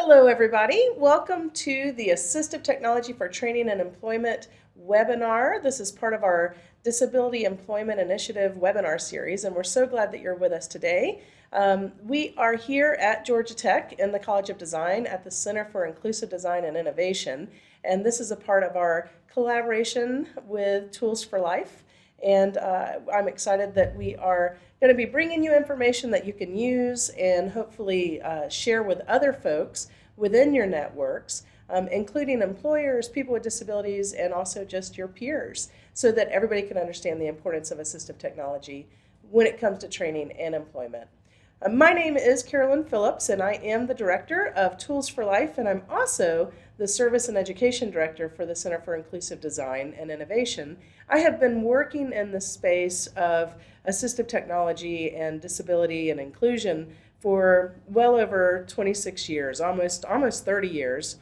Hello, everybody. Welcome to the Assistive Technology for Training and Employment webinar. This is part of our Disability Employment Initiative webinar series, and we're so glad that you're with us today. We are here at Georgia Tech in the College of Design at the Center for Inclusive Design and Innovation, and this is a part of our collaboration with Tools for Life. And I'm excited that we are going to be bringing you information that you can use and hopefully share with other folks within your networks, including employers, people with disabilities, and also just your peers, so that everybody can understand the importance of assistive technology when it comes to training and employment. My name is Carolyn Phillips, and I am the Director of Tools for Life, and I'm also the Service and Education Director for the Center for Inclusive Design and Innovation. I have been working in the space of assistive technology and disability and inclusion for well over 26 years, almost 30 years.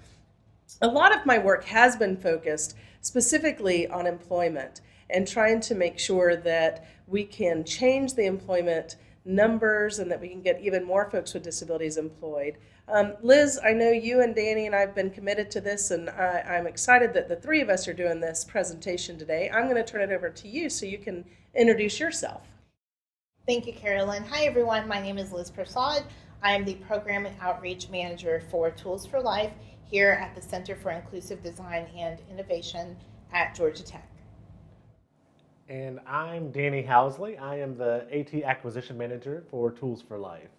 A lot of my work has been focused specifically on employment and trying to make sure that we can change the employment numbers and that we can get even more folks with disabilities employed. Liz, I know you and Danny and I have been committed to this, and I'm excited that the three of us are doing this presentation today. I'm going to turn it over to you so you can introduce yourself. Thank you, Carolyn. Hi, everyone. My name is Liz Prasad. I am the Program and Outreach Manager for Tools for Life here at the Center for Inclusive Design and Innovation at Georgia Tech. And I'm Danny Housley. I am the AT Acquisition Manager for Tools for Life.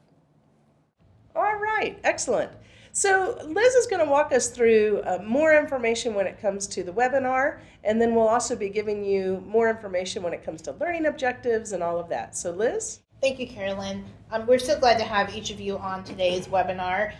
All right, excellent. So Liz is going to walk us through more information when it comes to the webinar, and then we'll also be giving you more information when it comes to learning objectives and all of that. So Liz? Thank you, Carolyn. We're so glad to have each of you on today's webinar.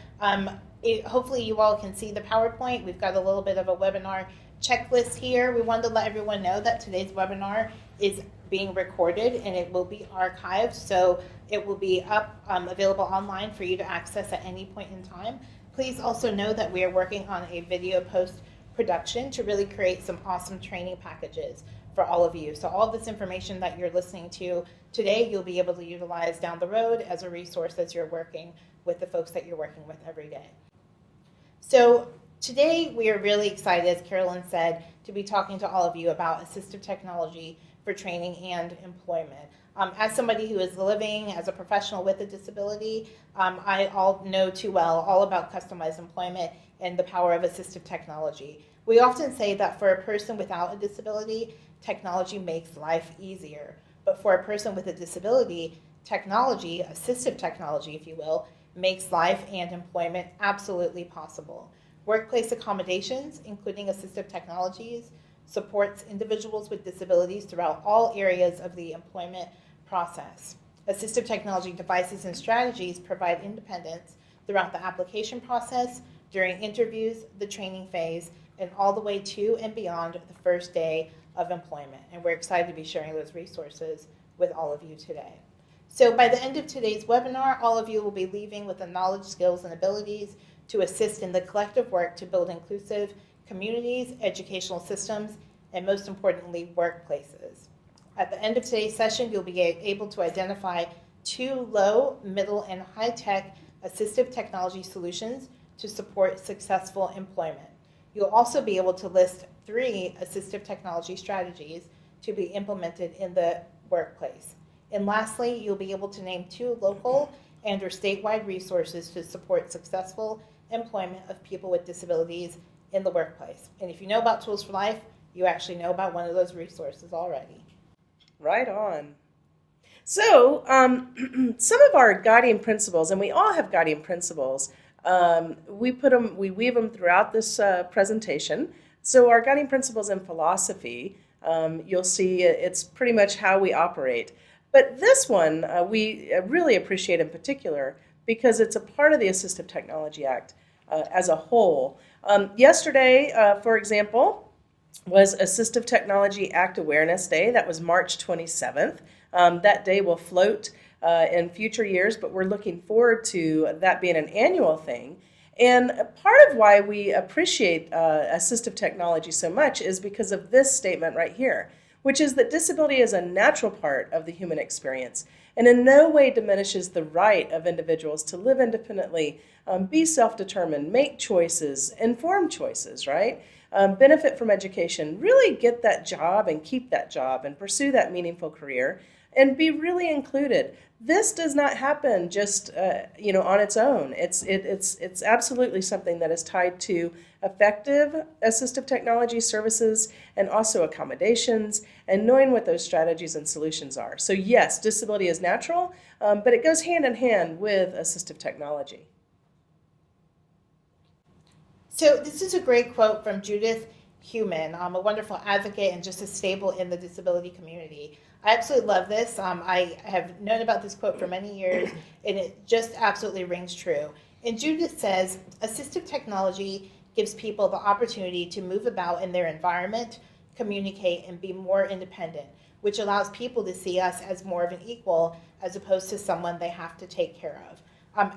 Hopefully you all can see the PowerPoint. We've got a little bit of a webinar checklist here. We wanted to let everyone know that today's webinar is being recorded and it will be archived, so it will be up available online for you to access at any point in time. Please also know that we are working on a video post production to really create some awesome training packages for all of you. So all this information that you're listening to today, you'll be able to utilize down the road as a resource as you're working with the folks that you're working with every day. So today we are really excited, as Carolyn said, to be talking to all of you about assistive technology for training and employment. As somebody who is living as a professional with a disability, I all know too well all about customized employment and the power of assistive technology. We often say that for a person without a disability, technology makes life easier. But for a person with a disability, technology, assistive technology, if you will, makes life and employment absolutely possible. Workplace accommodations, including assistive technologies, supports individuals with disabilities throughout all areas of the employment process. Assistive technology devices and strategies provide independence throughout the application process, during interviews, the training phase, and all the way to and beyond the first day of employment. And we're excited to be sharing those resources with all of you today. So by the end of today's webinar, all of you will be leaving with the knowledge, skills, and abilities to assist in the collective work to build inclusive communities, educational systems, and most importantly, workplaces. At the end of today's session, you'll be able to identify 2 low, middle, and high-tech assistive technology solutions to support successful employment. You'll also be able to list 3 assistive technology strategies to be implemented in the workplace. And lastly, you'll be able to name 2 local and or statewide resources to support successful employment of people with disabilities in the workplace. And if you know about Tools for Life, you actually know about one of those resources already. Right on. So some of our guiding principles, and we all have guiding principles, we weave them throughout this presentation. So our guiding principles in philosophy, you'll see it's pretty much how we operate. But this one we really appreciate in particular because it's a part of the Assistive Technology Act as a whole. Yesterday, for example, was Assistive Technology Act Awareness Day. That was March 27th. That day will float in future years, but we're looking forward to that being an annual thing. And part of why we appreciate assistive technology so much is because of this statement right here, which is that disability is a natural part of the human experience. and in no way diminishes the right of individuals to live independently, be self-determined, make choices, informed choices, right? Benefit from education, really get that job and keep that job and pursue that meaningful career and be really included. This does not happen just on its own. It's absolutely something that is tied to effective assistive technology services and also accommodations and knowing what those strategies and solutions are. So yes, disability is natural, but it goes hand in hand with assistive technology. So this is a great quote from Judith Heumann, a wonderful advocate and just a staple in the disability community. I absolutely love this. I have known about this quote for many years, and it just absolutely rings true. And Judith says, assistive technology gives people the opportunity to move about in their environment, communicate, and be more independent, which allows people to see us as more of an equal as opposed to someone they have to take care of.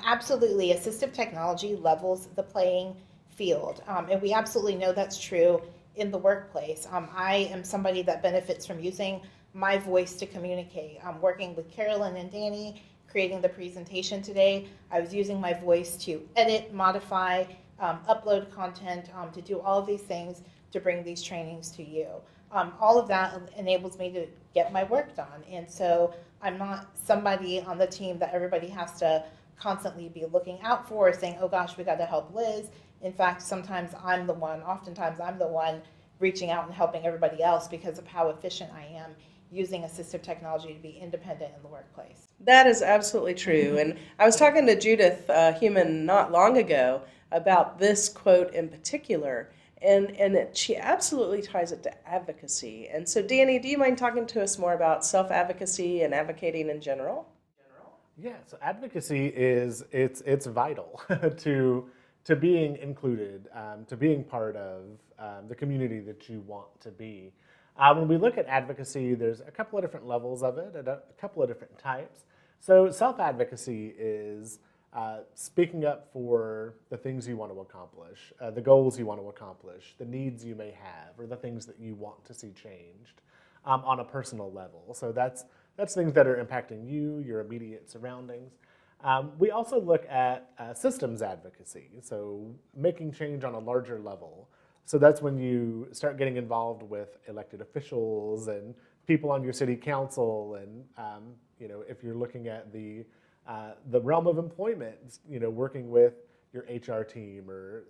Absolutely, assistive technology levels the playing field, and we absolutely know that's true in the workplace. I am somebody that benefits from using my voice to communicate. I'm working with Carolyn and Danny, creating the presentation today. I was using my voice to edit, modify, upload content, to do all of these things to bring these trainings to you. All of that enables me to get my work done. And so I'm not somebody on the team that everybody has to constantly be looking out for, saying, oh gosh, we got to help Liz. In fact, oftentimes I'm the one reaching out and helping everybody else because of how efficient I am using assistive technology to be independent in the workplace. That is absolutely true. And I was talking to Judith Heumann not long ago about this quote in particular, and she absolutely ties it to advocacy. And so, Danny, do you mind talking to us more about self-advocacy and advocating in general? Yeah, so advocacy it's vital to being included, to being part of the community that you want to be. When we look at advocacy, there's a couple of different levels of it, and a couple of different types. So self-advocacy is speaking up for the things you want to accomplish, the goals you want to accomplish, the needs you may have, or the things that you want to see changed on a personal level. So that's things that are impacting you, your immediate surroundings. We also look at systems advocacy, so making change on a larger level. So that's when you start getting involved with elected officials and people on your city council, and if you're looking at the realm of employment, working with your HR team or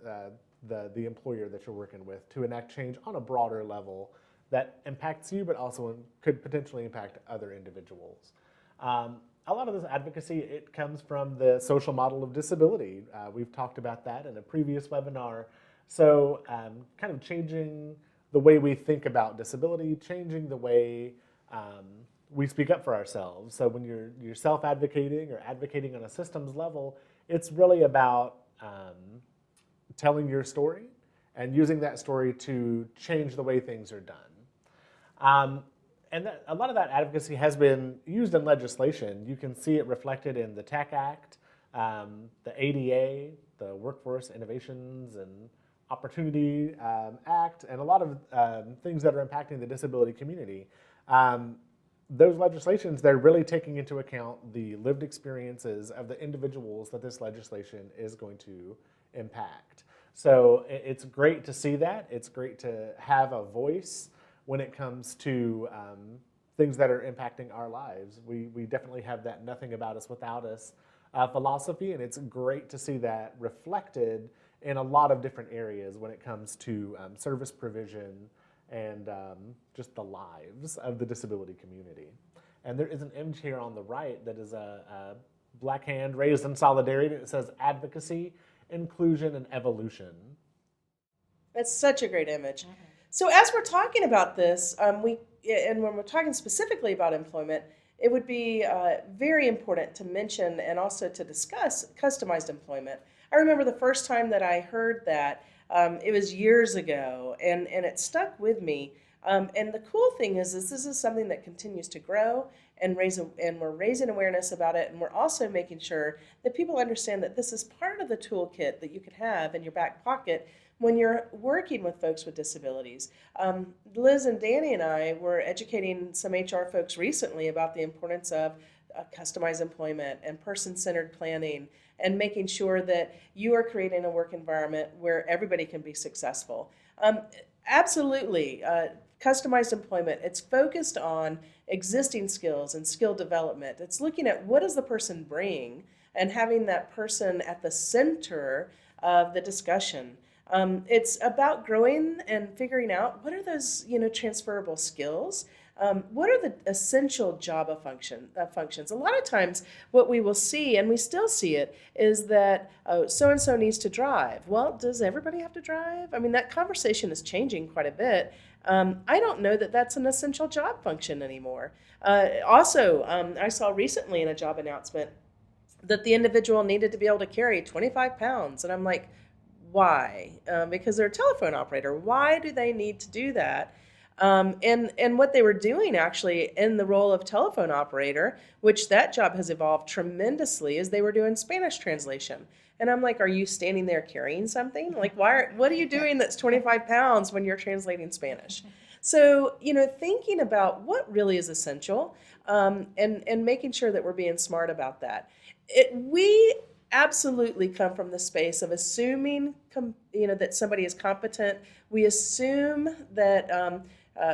the employer that you're working with to enact change on a broader level that impacts you, but also could potentially impact other individuals. A lot of this advocacy, it comes from the social model of disability. We've talked about that in a previous webinar. So kind of changing the way we think about disability, changing the way we speak up for ourselves. So when you're self-advocating or advocating on a systems level, it's really about telling your story and using that story to change the way things are done. And a lot of that advocacy has been used in legislation. You can see it reflected in the TAC Act, the ADA, the Workforce Innovations and Opportunity Act, and a lot of things that are impacting the disability community. Those legislations, they're really taking into account the lived experiences of the individuals that this legislation is going to impact. So it's great to see that. It's great to have a voice when it comes to things that are impacting our lives. We definitely have that nothing about us without us philosophy, and it's great to see that reflected in a lot of different areas when it comes to service provision and just the lives of the disability community. And there is an image here on the right that is a black hand raised in solidarity. It says advocacy, inclusion, and evolution. That's such a great image. Mm-hmm. So as we're talking about this, and when we're talking specifically about employment, it would be very important to mention and also to discuss customized employment. I remember the first time that I heard that, it was years ago, and it stuck with me. And the cool thing is this is something that continues to grow and we're raising awareness about it, and we're also making sure that people understand that this is part of the toolkit that you can have in your back pocket when you're working with folks with disabilities. Liz and Danny and I were educating some HR folks recently about the importance of customized employment and person-centered planning and making sure that you are creating a work environment where everybody can be successful. Absolutely. Customized employment, it's focused on existing skills and skill development. It's looking at what does the person bring and having that person at the center of the discussion. It's about growing and figuring out what are those transferable skills. What are the essential Java functions? A lot of times what we will see, and we still see it, is that so-and-so needs to drive. Well, does everybody have to drive? I mean, that conversation is changing quite a bit. I don't know that that's an essential job function anymore. Also, I saw recently in a job announcement that the individual needed to be able to carry 25 pounds. And I'm like, why? Because they're a telephone operator. Why do they need to do that? And what they were doing actually in the role of telephone operator, which that job has evolved tremendously, is they were doing Spanish translation. And I'm like, are you standing there carrying something? Like, what are you doing that's 25 pounds when you're translating Spanish? So, thinking about what really is essential, and making sure that we're being smart about that. We absolutely come from the space of assuming, that somebody is competent. We assume that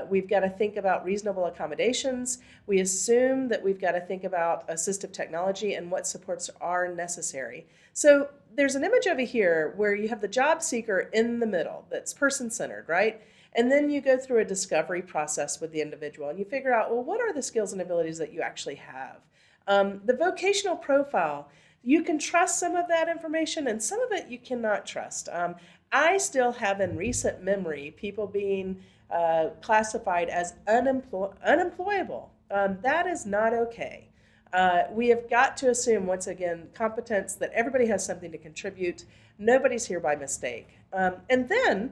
we've got to think about reasonable accommodations. We assume that we've got to think about assistive technology and what supports are necessary. So there's an image over here where you have the job seeker in the middle that's person-centered, right? And then you go through a discovery process with the individual and you figure out, well, what are the skills and abilities that you actually have? The vocational profile, you can trust some of that information and some of it you cannot trust. I still have in recent memory people being classified as unemployable. That is not okay. We have got to assume, once again, competence, that everybody has something to contribute. Nobody's here by mistake. And then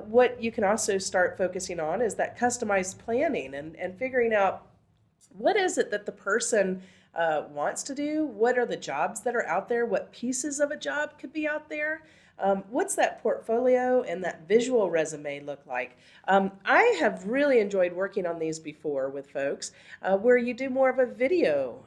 what you can also start focusing on is that customized planning and figuring out what is it that the person wants to do, what are the jobs that are out there, what pieces of a job could be out there. What's that portfolio and that visual resume look like? I have really enjoyed working on these before with folks where you do more of a video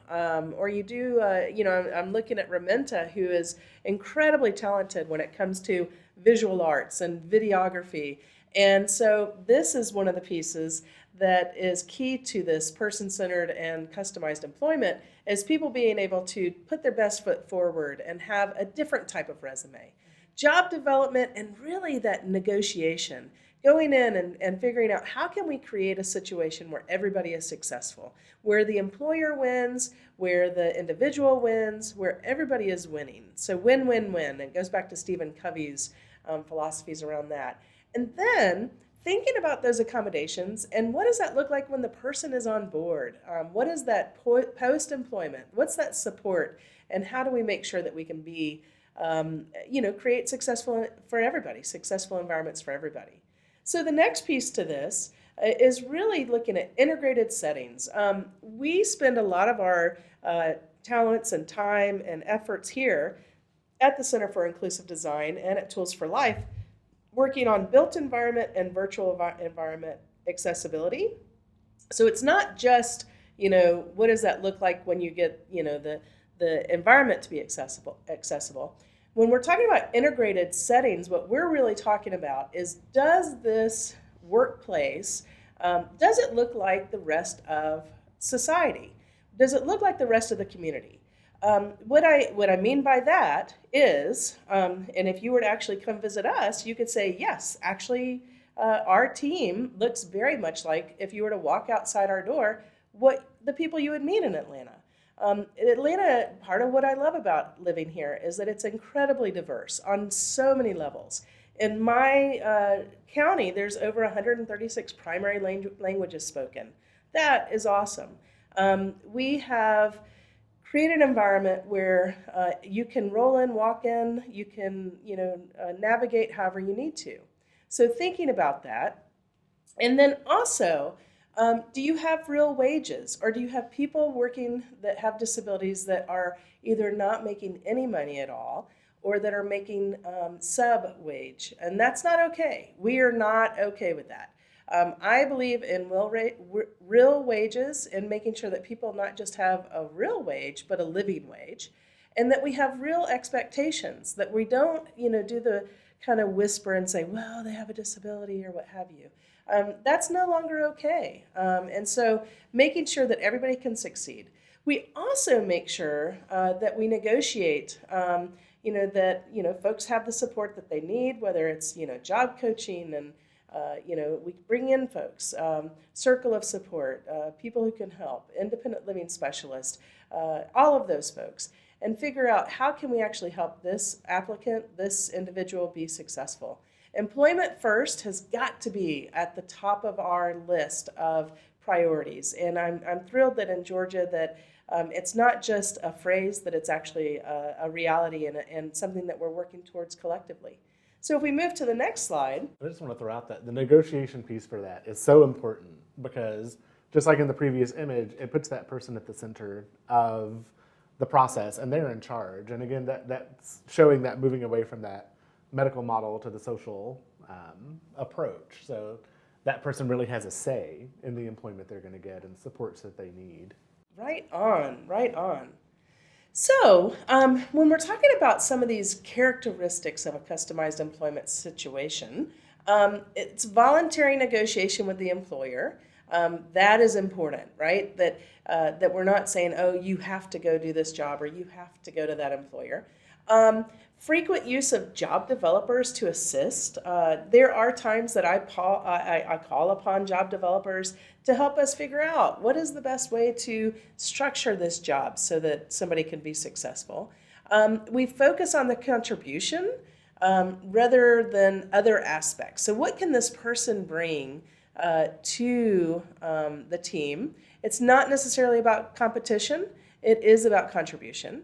or you do, I'm looking at Ramenta, who is incredibly talented when it comes to visual arts and videography. And so this is one of the pieces that is key to this person-centered and customized employment is people being able to put their best foot forward and have a different type of resume. Job development and really that negotiation, going in and figuring out how can we create a situation where everybody is successful, where the employer wins, where the individual wins, where everybody is winning. So win, win, win. It goes back to Stephen Covey's philosophies around that. And then thinking about those accommodations and what does that look like when the person is on board? What is that post-employment? What's that support? And how do we make sure that we can be create successful environments for everybody. So the next piece to this is really looking at integrated settings. We spend a lot of our talents and time and efforts here at the Center for Inclusive Design and at Tools for Life working on built environment and virtual environment accessibility. So it's not just, what does that look like when you get, the environment to be accessible. When we're talking about integrated settings, what we're really talking about is, does this workplace, does it look like the rest of society? Does it look like the rest of the community? What I mean by that is, and if you were to actually come visit us, you could say, yes, actually, our team looks very much like, if you were to walk outside our door, what the people you would meet in Atlanta. Atlanta, part of what I love about living here is that it's incredibly diverse on so many levels. In my county, there's over 136 primary languages spoken. That is awesome. We have created an environment where you can roll in, walk in, you can navigate however you need to. So thinking about that, and then also, do you have real wages, or do you have people working that have disabilities that are either not making any money at all or that are making sub-wage? And that's not okay. We are not okay with that. I believe in real wages and making sure that people not just have a real wage, but a living wage, and that we have real expectations, that we don't, do the kind of whisper and say, well, they have a disability or what have you. That's no longer okay. And so making sure that everybody can succeed. We also make sure that we negotiate, that, folks have the support that they need, whether it's, job coaching and, we bring in folks, circle of support, people who can help, independent living specialists, all of those folks, and figure out how can we actually help this applicant, this individual be successful. Employment first has got to be at the top of our list of priorities. And I'm thrilled that in Georgia that it's not just a phrase, that it's actually a reality and something that we're working towards collectively. So if we move to the next slide. I just want to throw out that the negotiation piece for that is so important, because just like in the previous image, it puts that person at the center of the process and they're in charge. And again, that's showing that moving away from that medical model to the social approach. So that person really has a say in the employment they're going to get and supports that they need. Right on, right on. So when we're talking about some of these characteristics of a customized employment situation, it's voluntary negotiation with the employer. That is important, right? That we're not saying, oh, you have to go do this job or you have to go to that employer. Frequent use of job developers to assist. There are times that I call upon job developers to help us figure out what is the best way to structure this job so that somebody can be successful. We focus on the contribution rather than other aspects. So what can this person bring to the team? It's not necessarily about competition. It is about contribution.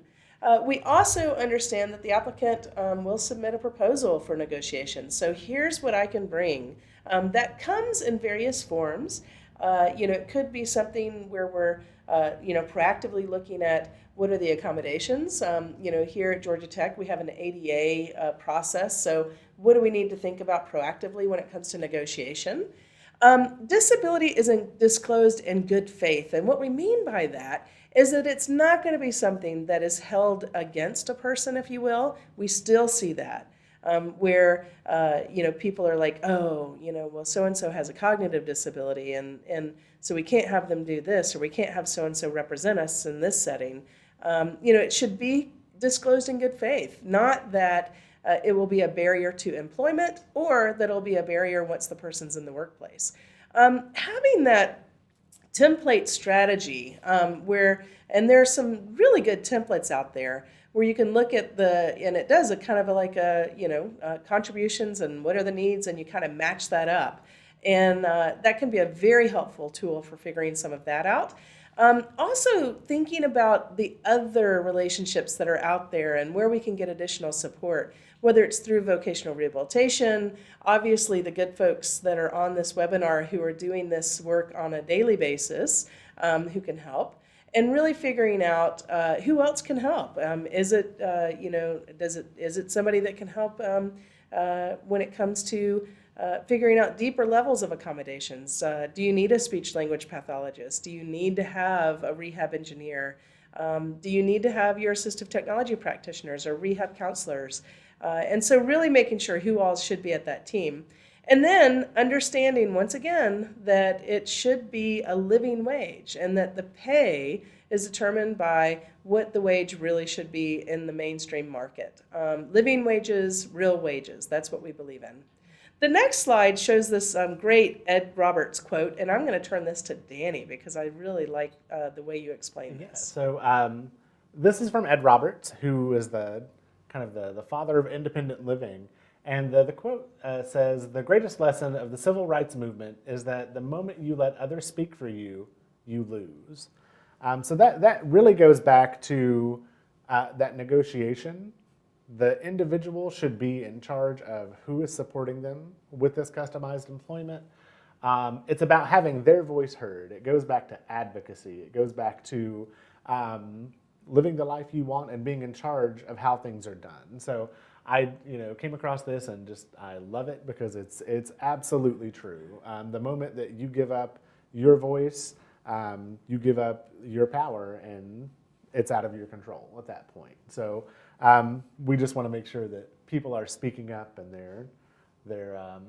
We also understand that the applicant will submit a proposal for negotiation. So here's what I can bring. That comes in various forms. It could be something where we're, proactively looking at what are the accommodations. Here at Georgia Tech, we have an ADA process. So what do we need to think about proactively when it comes to negotiation? Disability isn't disclosed in good faith. And what we mean by that is that it's not going to be something that is held against a person, if you will. We still see that where, people are like, oh, well, so-and-so has a cognitive disability and so we can't have them do this, or we can't have so-and-so represent us in this setting. It should be disclosed in good faith, not that it will be a barrier to employment or that it'll be a barrier once the person's in the workplace. Having that template strategy and there's some really good templates out there where you can look at and it does a kind of contributions and what are the needs, and you kind of match that up. And that can be a very helpful tool for figuring some of that out. Also thinking about the other relationships that are out there and where we can get additional support, whether it's through vocational rehabilitation, obviously the good folks that are on this webinar who are doing this work on a daily basis who can help, and really figuring out who else can help. Is it somebody that can help when it comes to figuring out deeper levels of accommodations? Do you need a speech language pathologist? Do you need to have a rehab engineer? Do you need to have your assistive technology practitioners or rehab counselors? And so really making sure who all should be at that team. And then understanding, once again, that it should be a living wage and that the pay is determined by what the wage really should be in the mainstream market. Living wages, real wages, that's what we believe in. The next slide shows this great Ed Roberts quote, and I'm going to turn this to Danny because I really like the way you explain this. So this is from Ed Roberts, who is the father of independent living. And the quote says, "The greatest lesson of the civil rights movement is that the moment you let others speak for you, you lose." So that really goes back to that negotiation. The individual should be in charge of who is supporting them with this customized employment. It's about having their voice heard. It goes back to advocacy. It goes back to living the life you want and being in charge of how things are done. So I came across this and just I love it because it's absolutely true. The moment that you give up your voice, you give up your power, and it's out of your control at that point. So we just want to make sure that people are speaking up and they're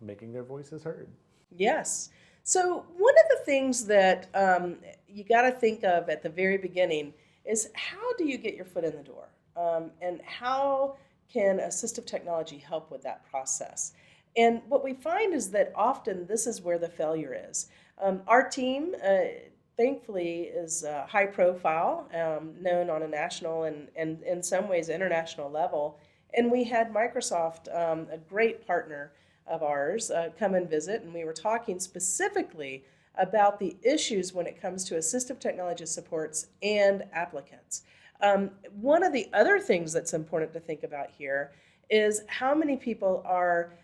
making their voices heard. Yes. So one of the things that you got to think of at the very beginning is how do you get your foot in the door, and how can assistive technology help with that process? And what we find is that often this is where the failure is. Our team, thankfully, is high profile, known on a national and in some ways international level. And we had Microsoft, a great partner of ours, come and visit, and we were talking specifically about the issues when it comes to assistive technology supports and applicants. One of the other things that's important to think about here is how many people are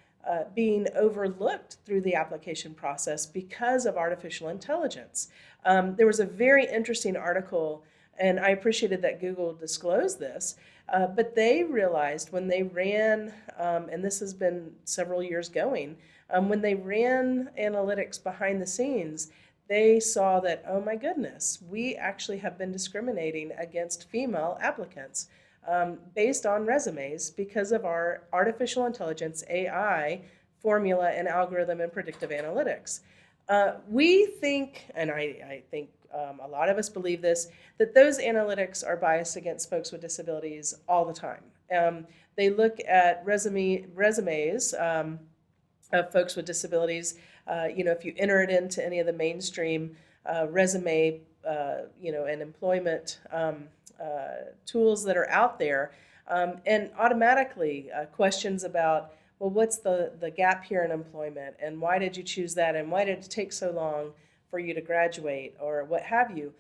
being overlooked through the application process because of artificial intelligence. There was a very interesting article, and I appreciated that Google disclosed this, but they realized when they ran, and this has been several years going, when they ran analytics behind the scenes, they saw that, oh my goodness, we actually have been discriminating against female applicants based on resumes because of our artificial intelligence, AI, formula and algorithm and predictive analytics. We think, and I think a lot of us believe this, that those analytics are biased against folks with disabilities all the time. They look at resumes of folks with disabilities. If you enter it into any of the mainstream resume, and employment tools that are out there, and automatically questions about, well, what's the gap here in employment, and why did you choose that, and why did it take so long for you to graduate, or what have you.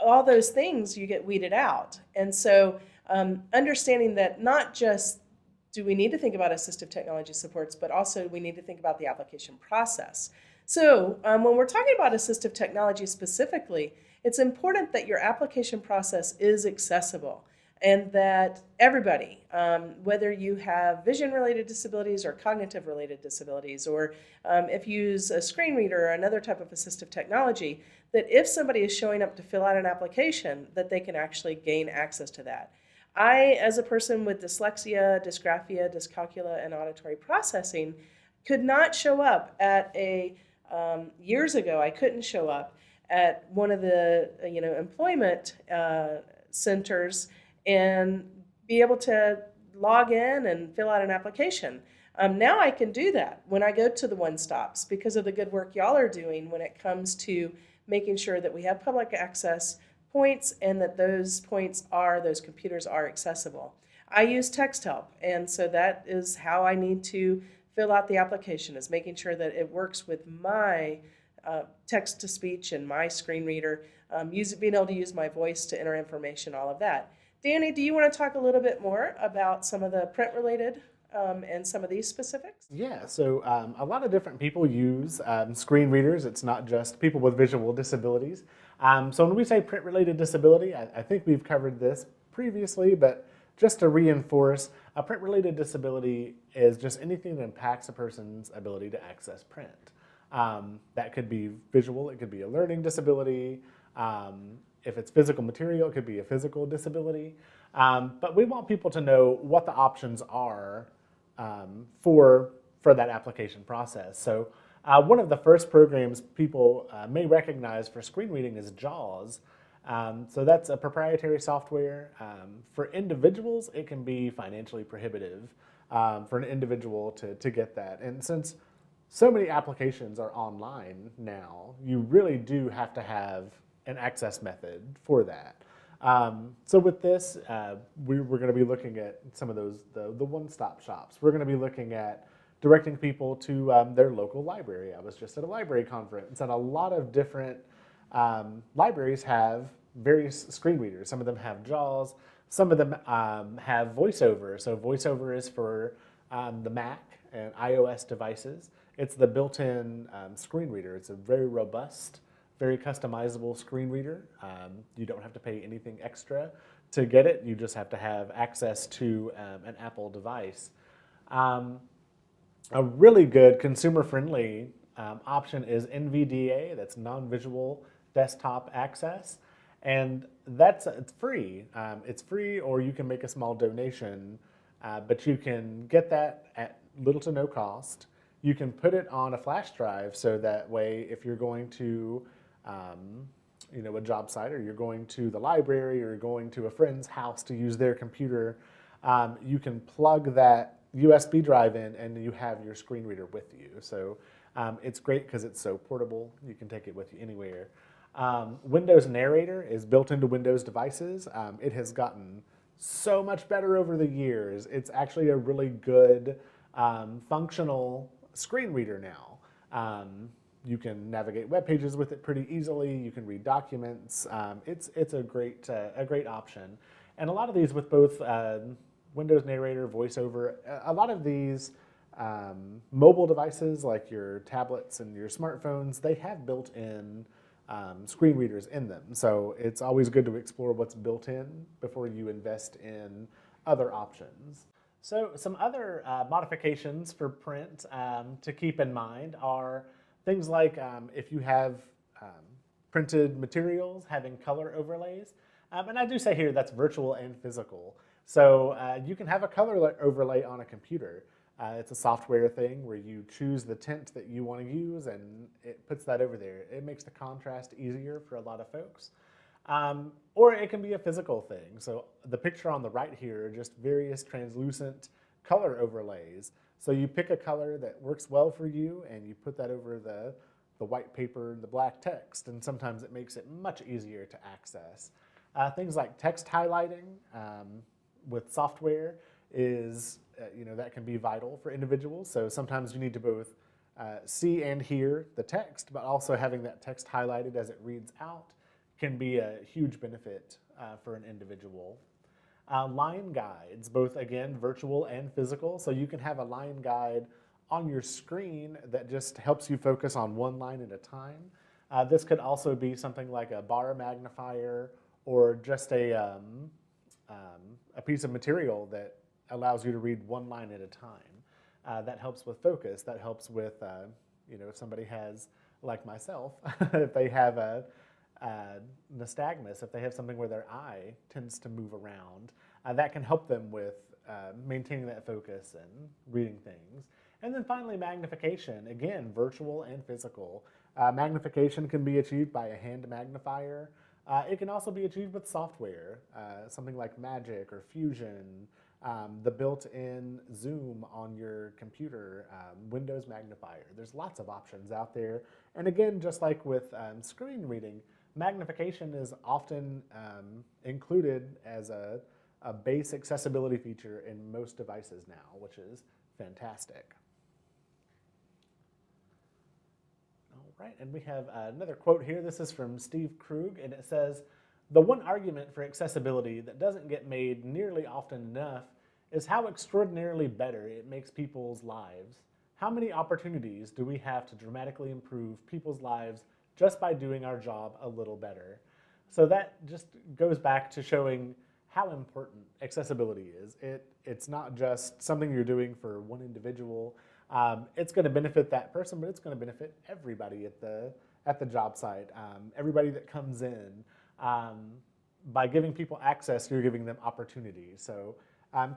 All those things you get weeded out. And so understanding that not just do we need to think about assistive technology supports, but also we need to think about the application process. So when we're talking about assistive technology specifically, it's important that your application process is accessible and that everybody, whether you have vision-related disabilities or cognitive-related disabilities, or if you use a screen reader or another type of assistive technology, that if somebody is showing up to fill out an application, that they can actually gain access to that. I, as a person with dyslexia, dysgraphia, dyscalculia, and auditory processing, could not show up at years ago, I couldn't show up at one of the employment centers and be able to log in and fill out an application. Now I can do that when I go to the one-stops because of the good work y'all are doing when it comes to making sure that we have public access points and that those computers are accessible. I use text help, and so that is how I need to fill out the application, is making sure that it works with my text-to-speech and my screen reader, being able to use my voice to enter information, all of that. Danny, do you want to talk a little bit more about some of the print-related and some of these specifics? Yeah, so a lot of different people use screen readers. It's not just people with visual disabilities. So when we say print-related disability, I think we've covered this previously, but just to reinforce, a print-related disability is just anything that impacts a person's ability to access print. That could be visual, it could be a learning disability. If it's physical material, it could be a physical disability. But we want people to know what the options are for that application process. So one of the first programs people may recognize for screen reading is JAWS. So that's a proprietary software. For individuals, it can be financially prohibitive for an individual to get that. And since so many applications are online now, you really do have to have an access method for that. So with this, we're going to be looking at some of those, the one-stop shops. We're going to be looking at directing people to their local library. I was just at a library conference, and a lot of different libraries have various screen readers. Some of them have JAWS. Some of them have VoiceOver. So VoiceOver is for the Mac and iOS devices. It's the built-in screen reader. It's a very robust, very customizable screen reader. You don't have to pay anything extra to get it. You just have to have access to an Apple device. A really good consumer-friendly option is NVDA, that's non-visual desktop access, and it's free. It's free, or you can make a small donation, but you can get that at little to no cost. You can put it on a flash drive, so that way if you're going to a job site, or you're going to the library, or you're going to a friend's house to use their computer, you can plug that USB drive in and you have your screen reader with you. So it's great because it's so portable. You can take it with you anywhere. Windows Narrator is built into Windows devices. It has gotten so much better over the years. It's actually a really good functional screen reader now. You can navigate web pages with it pretty easily. You can read documents. It's a great option. And a lot of these with both Windows Narrator, VoiceOver, a lot of these mobile devices like your tablets and your smartphones, they have built-in screen readers in them. So it's always good to explore what's built in before you invest in other options. So some other modifications for print to keep in mind are things like if you have printed materials, having color overlays. And I do say here that's virtual and physical. So you can have a color overlay on a computer. It's a software thing where you choose the tint that you want to use and it puts that over there. It makes the contrast easier for a lot of folks. Or it can be a physical thing. So the picture on the right here are just various translucent color overlays. So you pick a color that works well for you and you put that over the white paper and the black text, and sometimes it makes it much easier to access. Things like text highlighting with software is, that can be vital for individuals. So sometimes you need to both see and hear the text, but also having that text highlighted as it reads out can be a huge benefit for an individual. Line guides, both again, virtual and physical. So you can have a line guide on your screen that just helps you focus on one line at a time. This could also be something like a bar magnifier or just a piece of material that allows you to read one line at a time. That helps with focus. That helps with, if somebody has, like myself, if they have a nystagmus, if they have something where their eye tends to move around, that can help them with maintaining that focus and reading things. And then finally, magnification, again, virtual and physical. Magnification can be achieved by a hand magnifier. It can also be achieved with software, something like Magic or Fusion, the built-in Zoom on your computer, Windows magnifier. There's lots of options out there. And again, just like with screen reading, magnification is often included as a base accessibility feature in most devices now, which is fantastic. All right, and we have another quote here. This is from Steve Krug, and it says, "The one argument for accessibility that doesn't get made nearly often enough is how extraordinarily better it makes people's lives. How many opportunities do we have to dramatically improve people's lives just by doing our job a little better?" So that just goes back to showing how important accessibility is. It's not just something you're doing for one individual. It's going to benefit that person, but it's going to benefit everybody at the job site, everybody that comes in. By giving people access, you're giving them opportunities. So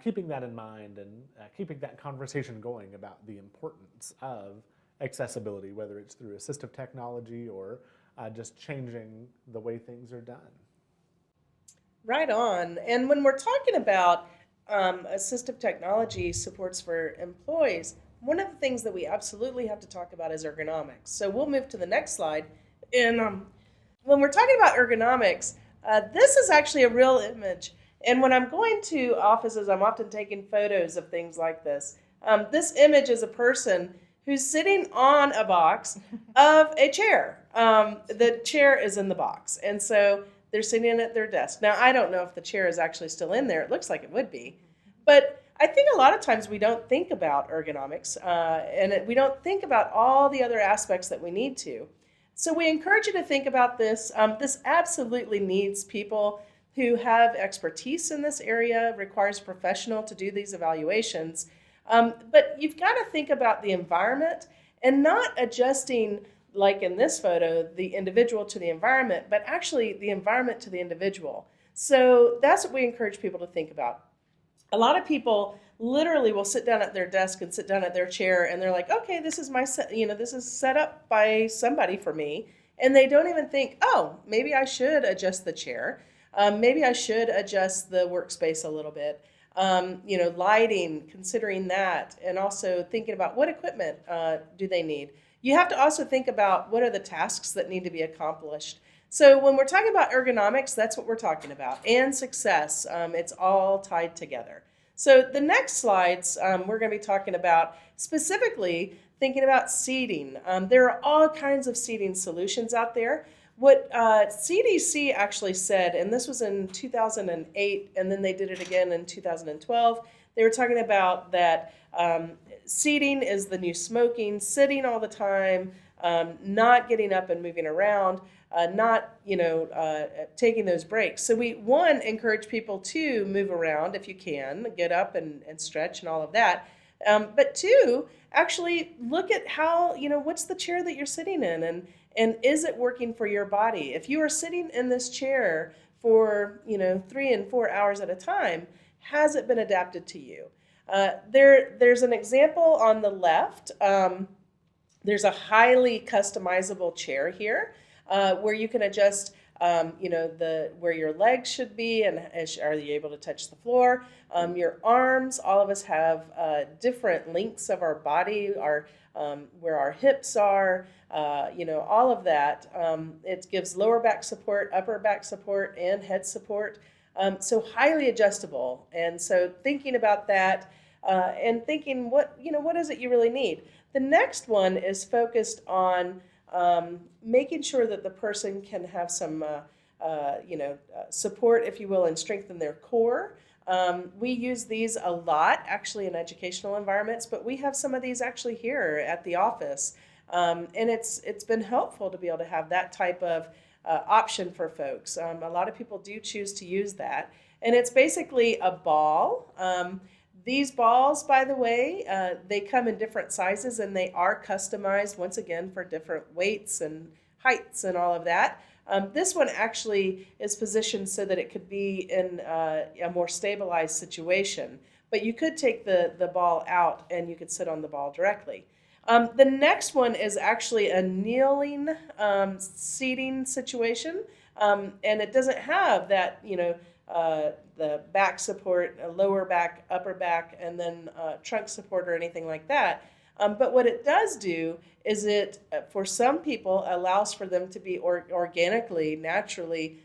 keeping that in mind and keeping that conversation going about the importance of accessibility, whether it's through assistive technology or just changing the way things are done. Right on. And when we're talking about assistive technology supports for employees, one of the things that we absolutely have to talk about is ergonomics. So we'll move to the next slide. And when we're talking about ergonomics, this is actually a real image. And when I'm going to offices, I'm often taking photos of things like this. This image is a person who's sitting on a box of a chair. The chair is in the box. And so they're sitting at their desk. Now, I don't know if the chair is actually still in there. It looks like it would be. But I think a lot of times we don't think about ergonomics and we don't think about all the other aspects that we need to. So we encourage you to think about this. This absolutely needs people who have expertise in this area, requires a professional to do these evaluations. But you've got to think about the environment and not adjusting, like in this photo, the individual to the environment, but actually the environment to the individual. So that's what we encourage people to think about. A lot of people literally will sit down at their desk and sit down at their chair, and they're like, okay, this is my set, this is set up by somebody for me. And they don't even think, oh, maybe I should adjust the chair. Maybe I should adjust the workspace a little bit. Lighting, considering that, and also thinking about what equipment do they need. You have to also think about what are the tasks that need to be accomplished. So when we're talking about ergonomics, that's what we're talking about, and success. It's all tied together. So the next slides, we're going to be talking about specifically thinking about seating. There are all kinds of seating solutions out there. What CDC actually said, and this was in 2008, and then they did it again in 2012, they were talking about that seating is the new smoking, sitting all the time, not getting up and moving around, not taking those breaks. So we, one, encourage people to move around if you can, get up and stretch and all of that. But two, actually look at how, what's the chair that you're sitting in, and is it working for your body? If you are sitting in this chair for 3 and 4 hours at a time, has it been adapted to you? There's an example on the left. There's a highly customizable chair here where you can adjust where your legs should be, and are you able to touch the floor? Your arms, all of us have different links of our body, where our hips are, all of that. It gives lower back support, upper back support, and head support. So highly adjustable. And so thinking about that and thinking what is it you really need? The next one is focused on making sure that the person can have some support, if you will, and strengthen their core. We use these a lot actually in educational environments, but we have some of these actually here at the office. And it's been helpful to be able to have that type of option for folks. A lot of people do choose to use that. And it's basically a ball. These balls, by the way, they come in different sizes, and they are customized, once again, for different weights and heights and all of that. This one actually is positioned so that it could be in a more stabilized situation. But you could take the ball out, and you could sit on the ball directly. The next one is actually a kneeling seating situation, and it doesn't have that, the back support, lower back, upper back, and then trunk support or anything like that. But what it does do is it, for some people, allows for them to be organically, naturally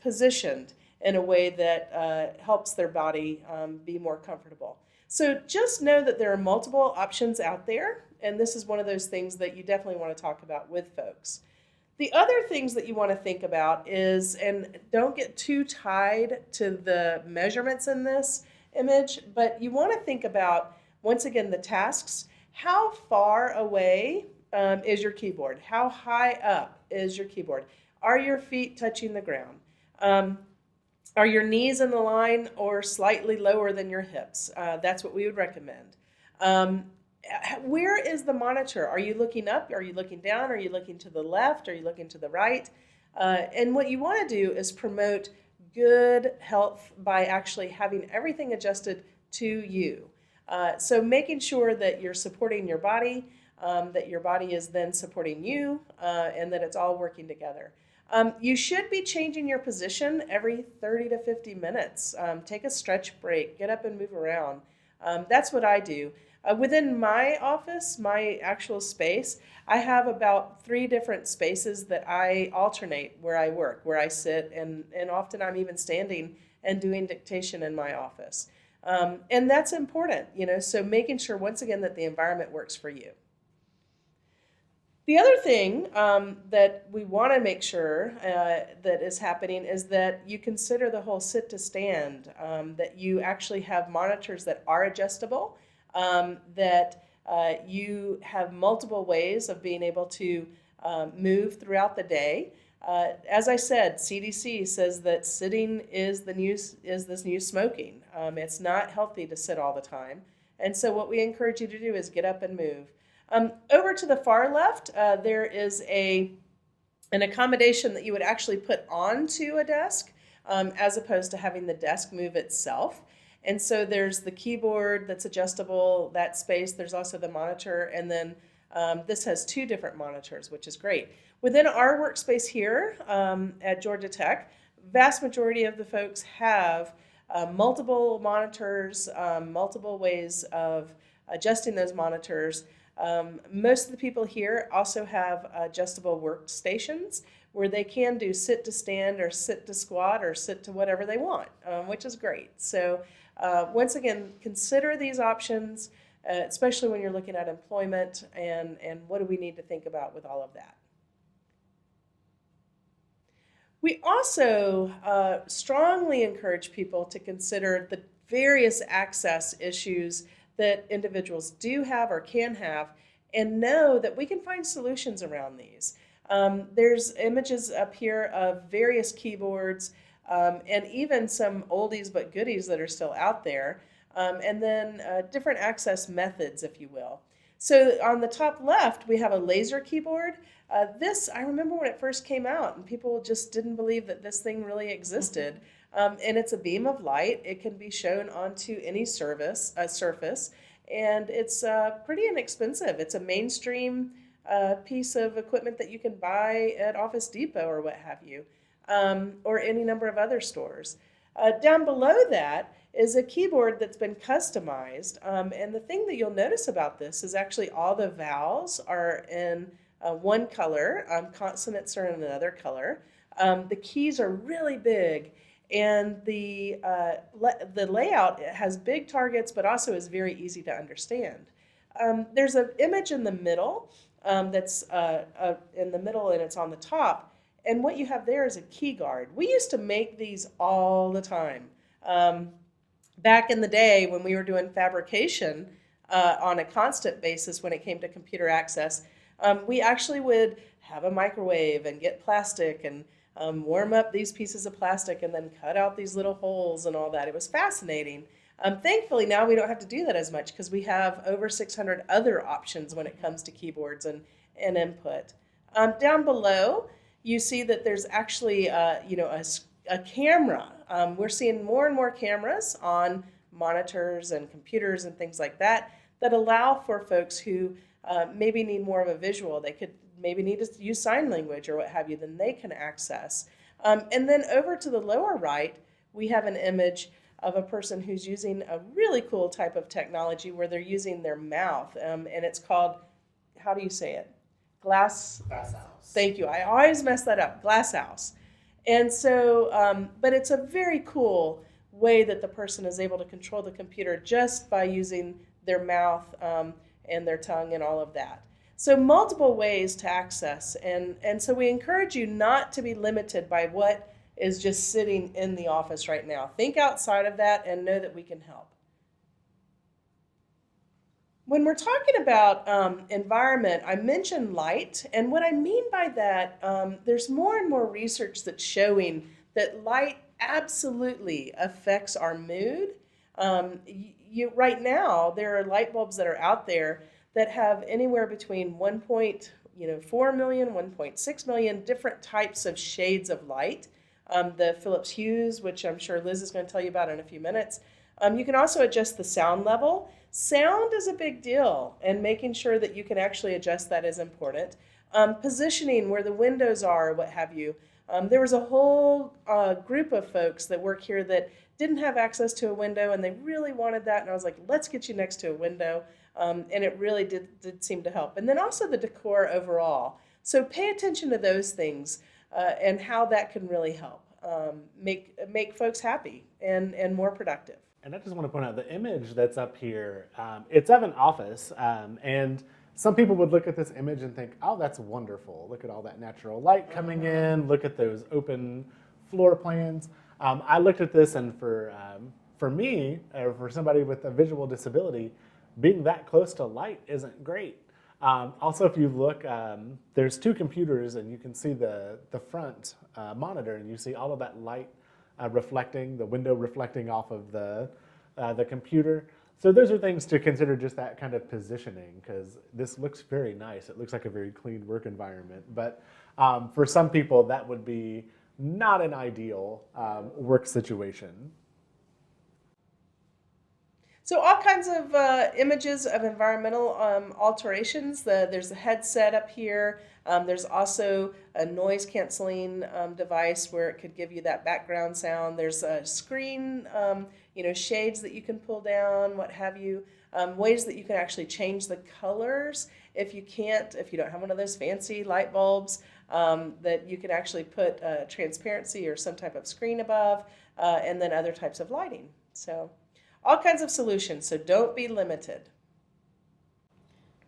positioned in a way that helps their body be more comfortable. So just know that there are multiple options out there, and this is one of those things that you definitely want to talk about with folks. The other things that you want to think about is, and don't get too tied to the measurements in this image, but you want to think about, once again, the tasks. How far away is your keyboard? How high up is your keyboard? Are your feet touching the ground? Are your knees in the line or slightly lower than your hips? That's what we would recommend. Where is the monitor? Are you looking up? Are you looking down? Are you looking to the left? Are you looking to the right? And what you want to do is promote good health by actually having everything adjusted to you. So making sure that you're supporting your body, that your body is then supporting you, and that it's all working together. You should be changing your position every 30 to 50 minutes. Take a stretch break, get up and move around. That's what I do. Within my office, my actual space, I have about 3 different spaces that I alternate where I work, where I sit, and often I'm even standing and doing dictation in my office. And that's important, so making sure, once again, that the environment works for you. The other thing that we want to make sure that is happening is that you consider the whole sit to stand, that you actually have monitors that are adjustable, that you have multiple ways of being able to move throughout the day. As I said, CDC says that sitting is this new smoking. It's not healthy to sit all the time. And so what we encourage you to do is get up and move. Over to the far left, there is an accommodation that you would actually put onto a desk as opposed to having the desk move itself. And so there's the keyboard that's adjustable, that space. There's also the monitor, and then this has 2 different monitors, which is great. Within our workspace here at Georgia Tech, vast majority of the folks have multiple monitors, multiple ways of adjusting those monitors. Most of the people here also have adjustable workstations where they can do sit to stand or sit to squat or sit to whatever they want, which is great. So once again, consider these options, especially when you're looking at employment and what do we need to think about with all of that. We also strongly encourage people to consider the various access issues that individuals do have or can have, and know that we can find solutions around these. There's images up here of various keyboards and even some oldies but goodies that are still out there, and then different access methods, if you will. So on the top left, we have a laser keyboard. This, I remember when it first came out, and people just didn't believe that this thing really existed. And it's a beam of light. It can be shown onto any surface, and it's pretty inexpensive. It's a mainstream piece of equipment that you can buy at Office Depot or what have you, or any number of other stores. Down below that is a keyboard that's been customized, and the thing that you'll notice about this is actually all the vowels are in one color, consonants are in another color. The keys are really big, and the layout has big targets, but also is very easy to understand. There's an image in the middle that's in the middle, and it's on the top. And what you have there is a key guard. We used to make these all the time. Back in the day when we were doing fabrication on a constant basis when it came to computer access, we actually would have a microwave and get plastic and warm up these pieces of plastic and then cut out these little holes and all that. It was fascinating. Thankfully, now we don't have to do that as much because we have over 600 other options when it comes to keyboards and input. Down below, you see that there's actually a camera. We're seeing more and more cameras on monitors and computers and things like that allow for folks who maybe need more of a visual. They could maybe need to use sign language or what have you, then they can access. And then over to the lower right, we have an image of a person who's using a really cool type of technology where they're using their mouth, and it's called, how do you say it? Glass house. Thank you. I always mess that up. Glass house. And so, but it's a very cool way that the person is able to control the computer just by using their mouth and their tongue and all of that. So multiple ways to access, and so we encourage you not to be limited by what is just sitting in the office right now. Think outside of that and know that we can help. When we're talking about environment, I mentioned light, and what I mean by that, there's more and more research that's showing that light absolutely affects our mood. Right now, there are light bulbs that are out there that have anywhere between 1.4 million, 1.6 million different types of shades of light. The Philips Hues, which I'm sure Liz is going to tell you about in a few minutes. You can also adjust the sound level. Sound is a big deal, and making sure that you can actually adjust that is important. Positioning, where the windows are, what have you. There was a whole group of folks that work here that didn't have access to a window, and they really wanted that, and I was like, let's get you next to a window, and it really did seem to help. And then also the decor overall. So pay attention to those things and how that can really help make folks happy and more productive. And I just want to point out the image that's up here, it's of an office, and some people would look at this image and think, oh, that's wonderful. Look at all that natural light coming in. Look at those open floor plans. I looked at this, and for me, or for somebody with a visual disability, being that close to light isn't great. Also, if you look, there's two computers, and you can see the front monitor, and you see all of that light reflecting, the window reflecting off of the computer. So those are things to consider, just that kind of positioning, because this looks very nice. It looks like a very clean work environment. But for some people, that would be not an ideal work situation. So all kinds of images of environmental alterations. There's a headset up here. There's also a noise canceling device where it could give you that background sound. There's a screen, shades that you can pull down, what have you. Ways that you can actually change the colors if you don't have one of those fancy light bulbs, that you can actually put transparency or some type of screen above, and then other types of lighting. So all kinds of solutions, so don't be limited.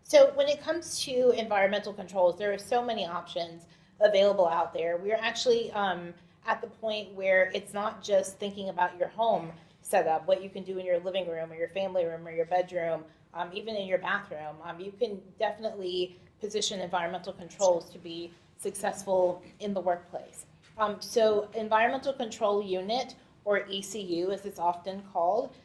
So when it comes to environmental controls, there are so many options available out there. We're actually at the point where it's not just thinking about your home setup, what you can do in your living room or your family room or your bedroom, even in your bathroom. You can definitely position environmental controls to be successful in the workplace. So environmental control unit, or ECU as it's often called,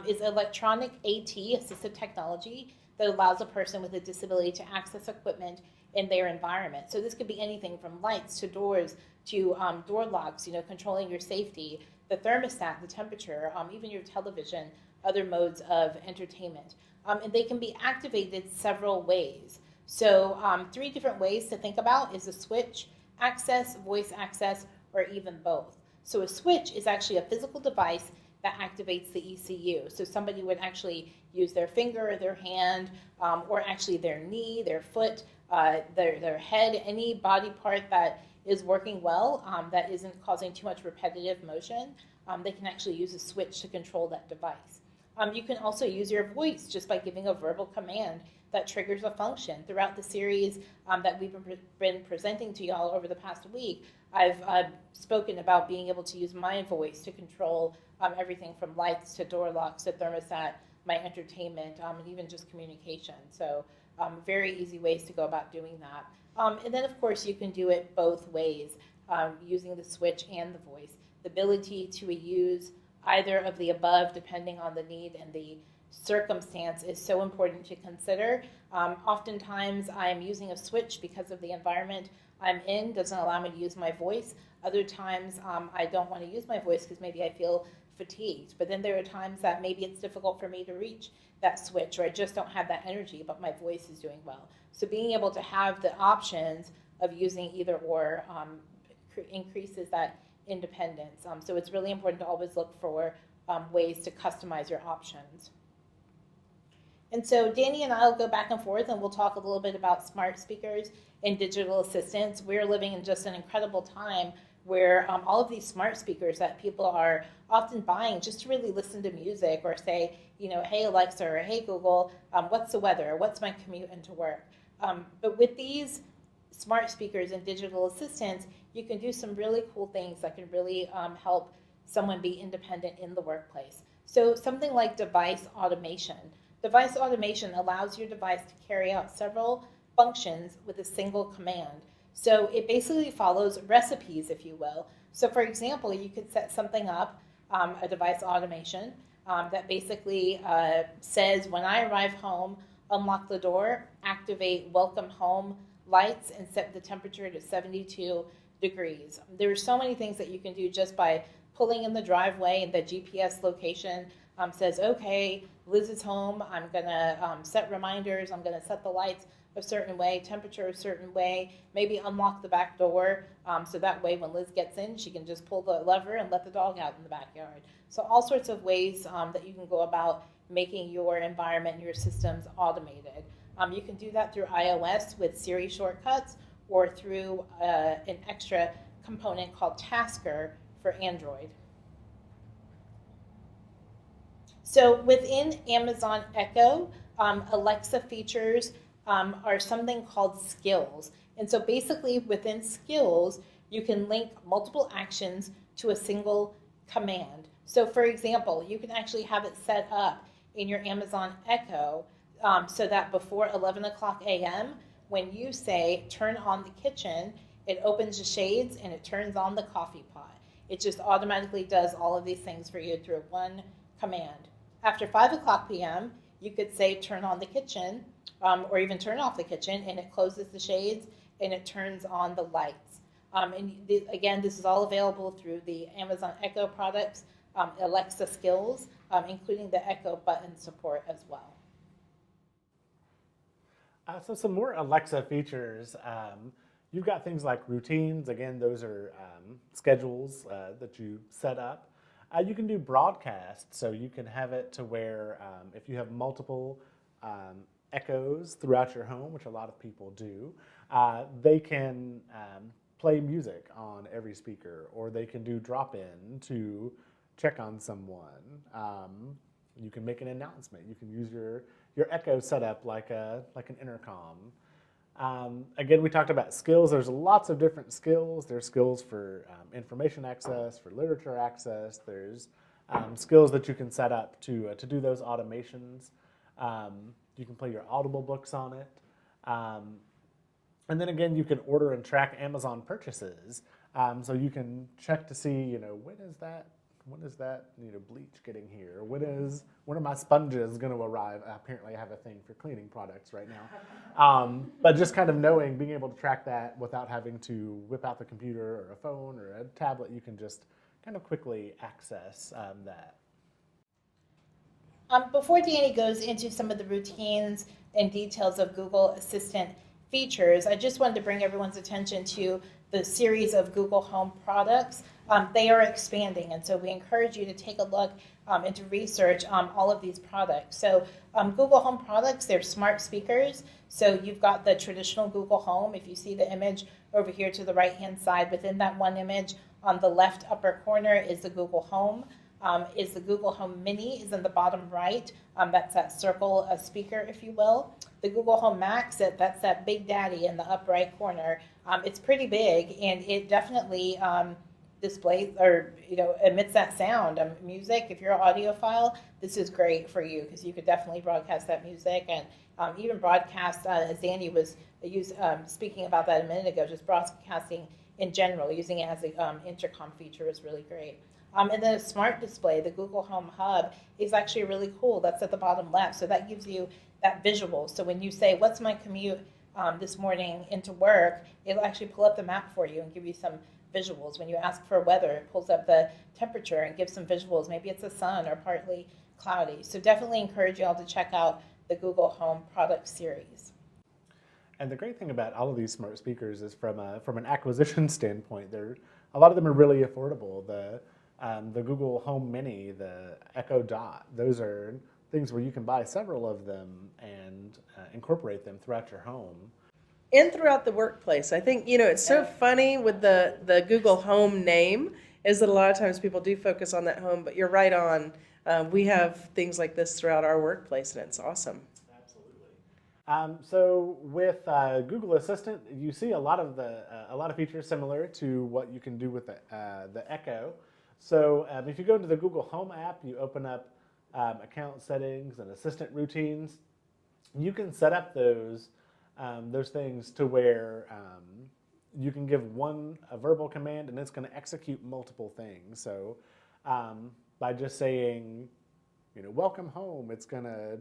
is electronic AT, assistive technology, that allows a person with a disability to access equipment in their environment. So this could be anything from lights to doors to door locks, controlling your safety, the thermostat, the temperature, even your television, other modes of entertainment. And they can be activated several ways. So 3 different ways to think about is a switch, access, voice access, or even both. So a switch is actually a physical device that activates the ECU. So somebody would actually use their finger, their hand, or actually their knee, their foot, their head, any body part that is working well, that isn't causing too much repetitive motion. They can actually use a switch to control that device. You can also use your voice just by giving a verbal command that triggers a function. Throughout the series that we've been presenting to y'all over the past week, I've spoken about being able to use my voice to control everything from lights to door locks to thermostat, my entertainment, and even just communication. So very easy ways to go about doing that. And then, of course, you can do it both ways, using the switch and the voice. The ability to use either of the above, depending on the need and the circumstance, is so important to consider. Oftentimes, I'm using a switch because of the environment I'm in doesn't allow me to use my voice. Other times, I don't want to use my voice because maybe I feel fatigued. But then there are times that maybe it's difficult for me to reach that switch, or I just don't have that energy, but my voice is doing well. So being able to have the options of using either or increases that independence. So it's really important to always look for ways to customize your options. And so Danny and I will go back and forth, and we'll talk a little bit about smart speakers and digital assistants. We're living in just an incredible time where all of these smart speakers that people are often buying just to really listen to music, or say, hey Alexa, or hey Google, what's the weather? What's my commute into work? But with these smart speakers and digital assistants, you can do some really cool things that can really help someone be independent in the workplace. So something like device automation. Device automation allows your device to carry out several functions with a single command. So it basically follows recipes, if you will. So for example, you could set something up, a device automation, that basically says, when I arrive home, unlock the door, activate welcome home lights, and set the temperature to 72 degrees. There are so many things that you can do just by pulling in the driveway, and the GPS location says, okay, Liz is home, I'm gonna set reminders, I'm gonna set the lights a certain way, temperature a certain way, maybe unlock the back door, so that way when Liz gets in, she can just pull the lever and let the dog out in the backyard. So all sorts of ways that you can go about making your environment and your systems automated. You can do that through iOS with Siri shortcuts, or through an extra component called Tasker for Android. So within Amazon Echo, Alexa features are something called skills. And so basically within skills, you can link multiple actions to a single command. So for example, you can actually have it set up in your Amazon Echo so that before 11 o'clock a.m., when you say turn on the kitchen, it opens the shades and it turns on the coffee pot. It just automatically does all of these things for you through one command. After 5 o'clock p.m., you could say turn on the kitchen, or even turn off the kitchen, and it closes the shades and it turns on the lights. Again, this is all available through the Amazon Echo products, Alexa skills, including the Echo button support as well. So some more Alexa features. You've got things like routines. Again, those are schedules that you set up. You can do broadcast, so you can have it to where if you have multiple echoes throughout your home, which a lot of people do, they can play music on every speaker, or they can do drop-in to check on someone. You can make an announcement. You can use your Echo setup like an intercom. Again, we talked about skills. There's lots of different skills. There's skills for information access, for literature access. There's skills that you can set up to do those automations. You can play your Audible books on it. And then again, you can order and track Amazon purchases. So you can check to see, when is that bleach getting here? When are my sponges going to arrive? Apparently, I have a thing for cleaning products right now. But just kind of being able to track that without having to whip out the computer or a phone or a tablet, you can just kind of quickly access that. Before Danny goes into some of the routines and details of Google Assistant features, I just wanted to bring everyone's attention to the series of Google Home products. They are expanding, and so we encourage you to take a look and to research all of these products. So Google Home products, they're smart speakers. So you've got the traditional Google Home. If you see the image over here to the right-hand side, within that one image on the left upper corner is the Google Home. Is the Google Home Mini is in the bottom right. That's that circle speaker, if you will. The Google Home Max, that's that big daddy in the upper right corner. It's pretty big, and it definitely displays or emits that sound. Music, if you're an audiophile, this is great for you because you could definitely broadcast that music and even broadcast, as Danny was speaking about that a minute ago, just broadcasting in general, using it as an intercom feature is really great. And then a smart display, the Google Home Hub, is actually really cool. That's at the bottom left. So that gives you that visual. So when you say, what's my commute this morning into work, it'll actually pull up the map for you and give you some visuals. When you ask for weather, it pulls up the temperature and gives some visuals. Maybe it's the sun or partly cloudy. So definitely encourage you all to check out the Google Home product series. And the great thing about all of these smart speakers is from an acquisition standpoint, a lot of them are really affordable. The Google Home Mini, the Echo Dot, those are things where you can buy several of them and incorporate them throughout your home. And throughout the workplace. I think, it's so funny with the Google Home name is that a lot of times people do focus on that home, but you're right on. We have things like this throughout our workplace, and it's awesome. Absolutely. So with Google Assistant, you see a lot of features similar to what you can do with the Echo. So if you go into the Google Home app, you open up account settings and assistant routines. You can set up those things to where you can give a verbal command and it's going to execute multiple things. So by just saying, welcome home, it's going to,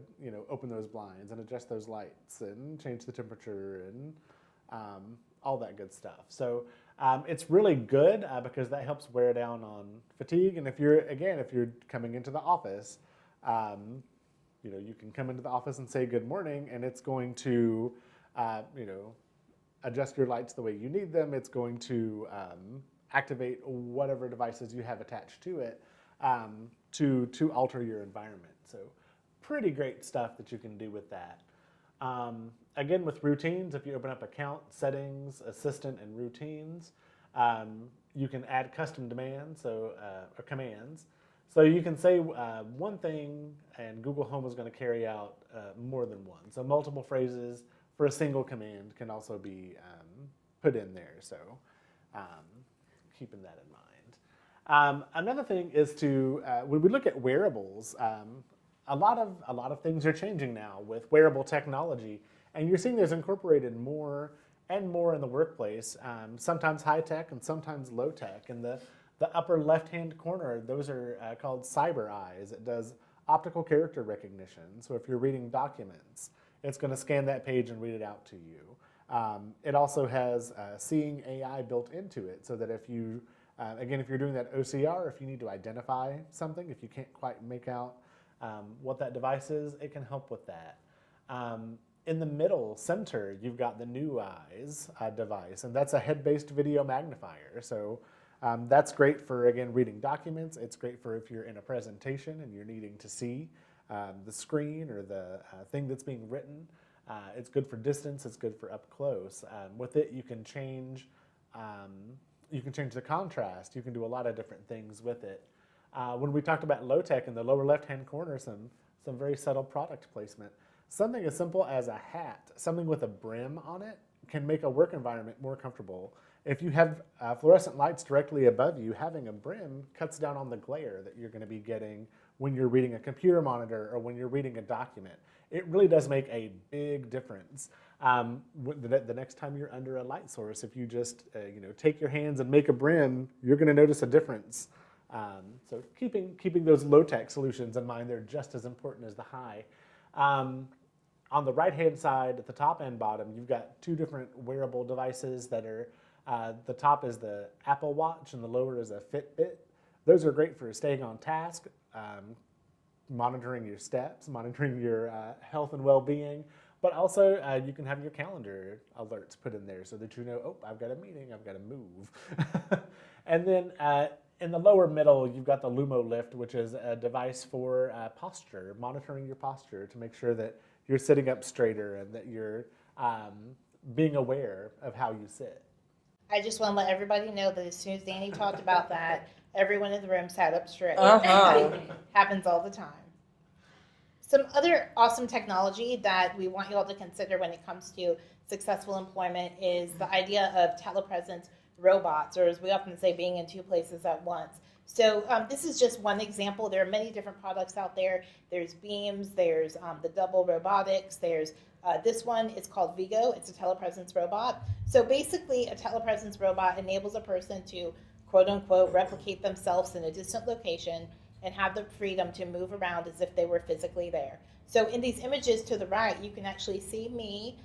open those blinds and adjust those lights and change the temperature and all that good stuff. So it's really good because that helps wear down on fatigue. And if you're coming into the office, you can come into the office and say good morning, and it's going to, adjust your lights the way you need them. It's going to activate whatever devices you have attached to it to alter your environment. So pretty great stuff that you can do with that. Again, with routines, if you open up account, settings, assistant, and routines, you can add custom demands, or commands. So you can say one thing, and Google Home is going to carry out more than one. So multiple phrases for a single command can also be put in there. So keeping that in mind. Another thing is when we look at wearables, a lot of things are changing now with wearable technology, and you're seeing those incorporated more and more in the workplace. Sometimes high tech and sometimes low tech. In the upper left hand corner, those are called cyber eyes. It does optical character recognition. So if you're reading documents, it's going to scan that page and read it out to you. It also has seeing AI built into it, so that if you, again, if you're doing that OCR, if you need to identify something, if you can't quite make out what that device is, it can help with that. In the middle center, you've got the New Eyes device, and that's a head-based video magnifier. So that's great for, again, reading documents. It's great for if you're in a presentation and you're needing to see the screen or the thing that's being written. It's good for distance. It's good for up close. With it, you can change the contrast. You can do a lot of different things with it. When we talked about low tech in the lower left-hand corner, some very subtle product placement. Something as simple as a hat, something with a brim on it, can make a work environment more comfortable. If you have fluorescent lights directly above you, having a brim cuts down on the glare that you're going to be getting when you're reading a computer monitor or when you're reading a document. It really does make a big difference. The next time you're under a light source, if you just take your hands and make a brim, you're going to notice a difference. So keeping those low-tech solutions in mind, they're just as important as the high. On the right-hand side, at the top and bottom, you've got two different wearable devices that are, the top is the Apple Watch and the lower is a Fitbit. Those are great for staying on task, monitoring your steps, monitoring your health and well-being, but also you can have your calendar alerts put in there so that you know, oh, I've got a meeting, I've got to move. And then in the lower middle, you've got the Lumo Lift, which is a device for posture, monitoring your posture to make sure that you're sitting up straighter and that you're being aware of how you sit. I just want to let everybody know that as soon as Danny talked about that, everyone in the room sat up straight. Happens all the time. Some other awesome technology that we want you all to consider when it comes to successful employment is the idea of telepresence robots, or as we often say, being in two places at once. So this is just one example. There are many different products out there. There's Beams, there's the double robotics, there's this one is called VGo. It's a telepresence robot. So basically, a telepresence robot enables a person to, quote unquote, replicate themselves in a distant location and have the freedom to move around as if they were physically there. So in these images to the right, you can actually see me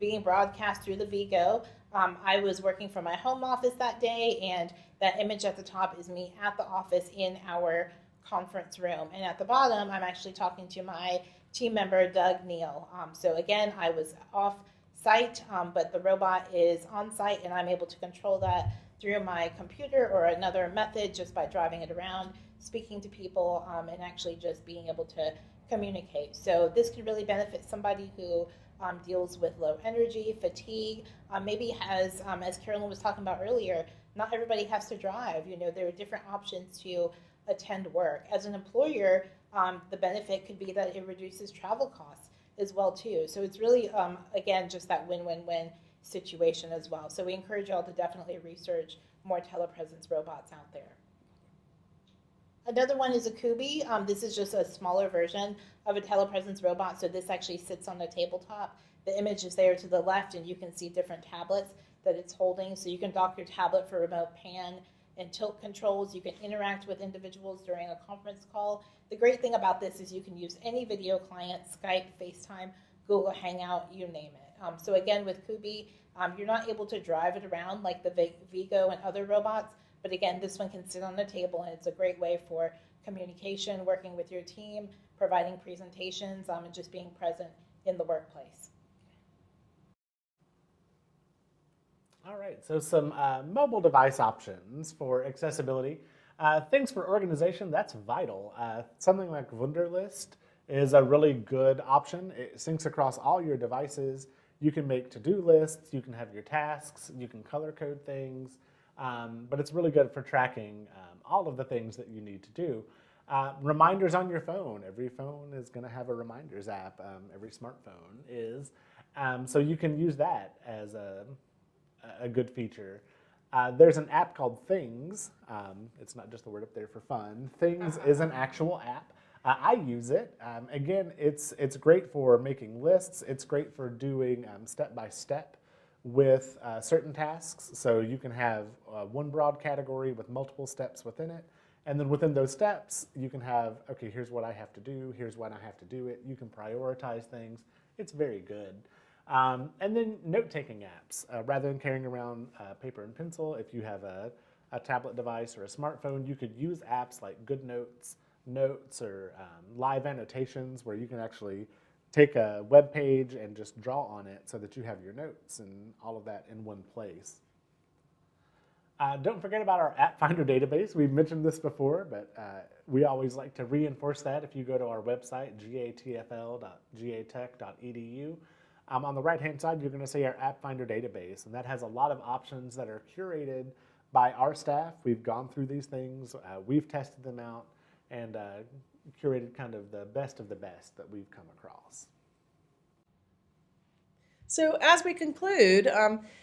being broadcast through the VGo. I was working from my home office that day, and that image at the top is me at the office in our conference room. And at the bottom, I'm actually talking to my team member, Doug Neal. So again, I was off site, but the robot is on site, and I'm able to control that through my computer or another method just by driving it around, speaking to people, and actually just being able to communicate. So this could really benefit somebody who deals with low energy, fatigue, maybe has, as Carolyn was talking about earlier, not everybody has to drive. There are different options to attend work. As an employer, the benefit could be that it reduces travel costs as well too. So it's really, again, just that win-win-win situation as well. So we encourage y'all to definitely research more telepresence robots out there. Another one is a Kubi. This is just a smaller version of a telepresence robot. So this actually sits on the tabletop. The image is there to the left, and you can see different tablets that it's holding. So you can dock your tablet for remote pan and tilt controls. You can interact with individuals during a conference call. The great thing about this is you can use any video client, Skype, FaceTime, Google Hangout, you name it. So again, with Kubi, you're not able to drive it around like the VGo and other robots. But again, this one can sit on the table, and it's a great way for communication, working with your team, providing presentations, and just being present in the workplace. All right, so some mobile device options for accessibility. Things for organization, that's vital. Something like Wunderlist is a really good option. It syncs across all your devices. You can make to-do lists, you can have your tasks, you can color code things. But it's really good for tracking all of the things that you need to do. Reminders on your phone. Every phone is going to have a reminders app. Every smartphone is. So you can use that as a good feature. There's an app called Things. It's not just the word up there for fun. Things is an actual app. I use it. Again, it's great for making lists. It's great for doing step-by-step with certain tasks. So you can have one broad category with multiple steps within it. And then within those steps, you can have, okay, here's what I have to do. Here's when I have to do it. You can prioritize things. It's very good. And then note-taking apps. Rather than carrying around paper and pencil, if you have a tablet device or a smartphone, you could use apps like GoodNotes, Notes, or Live Annotations, where you can actually take a web page and just draw on it so that you have your notes and all of that in one place. Don't forget about our App Finder database. We've mentioned this before, but we always like to reinforce that. If you go to our website, gatfl.gatech.edu, on the right-hand side, you're going to see our App Finder database, and that has a lot of options that are curated by our staff. We've gone through these things, we've tested them out, and curated kind of the best that we've come across. So as we conclude,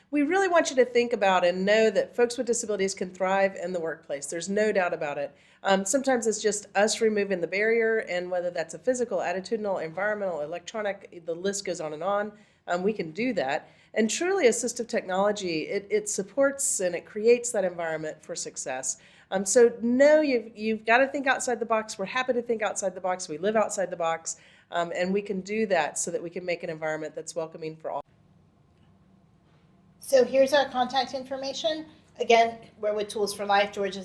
we really want you to think about and know that folks with disabilities can thrive in the workplace. There's no doubt about it. Sometimes it's just us removing the barrier, and whether that's a physical, attitudinal, environmental, electronic, the list goes on, we can do that. And truly, assistive technology, it supports and it creates that environment for success. So no, you've got to think outside the box. We're happy to think outside the box. We live outside the box. And we can do that so that we can make an environment that's welcoming for all. So here's our contact information. Again, we're with Tools for Life. George is